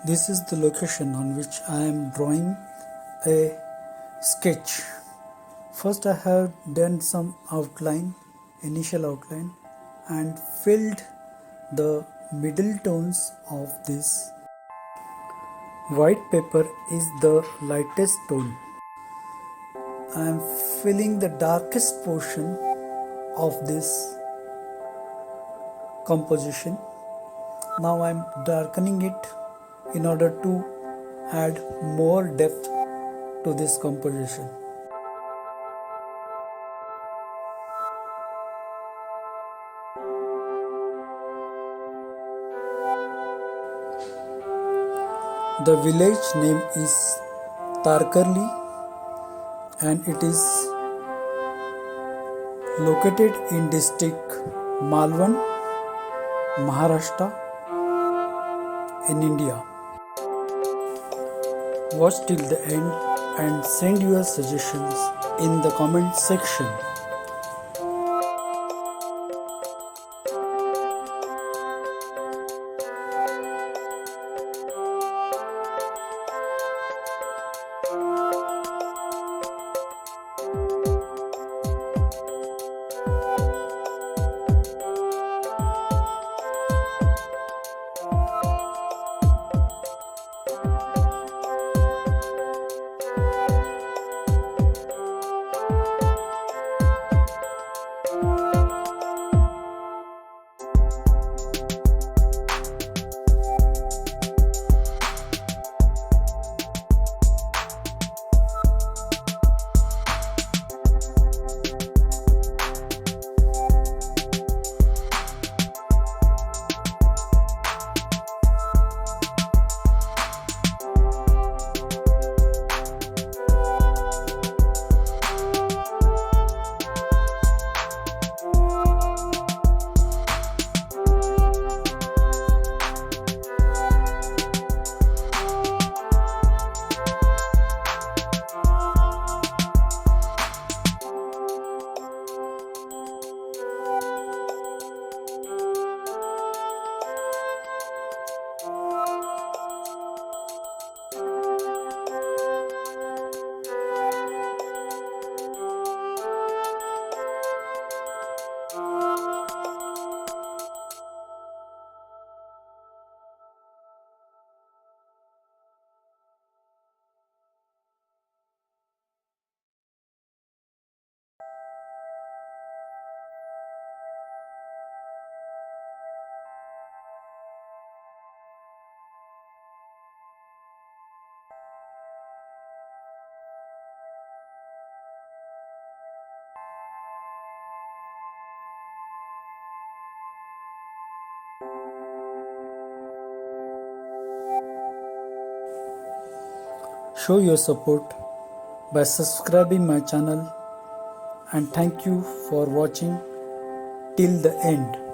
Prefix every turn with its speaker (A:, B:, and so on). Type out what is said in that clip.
A: This is the location on which I am drawing a sketch. First I have done some outline, initial outline, and filled the middle tones of this. White paper is the lightest tone. I am filling the darkest portion of this composition. Now I am darkening it in order to add more depth to this composition. The village name is Tarkarli and it is located in district Malwan, Maharashtra in India. Watch till the end and send your suggestions in the comment section. Show your support by subscribing my channel and thank you for watching till the end.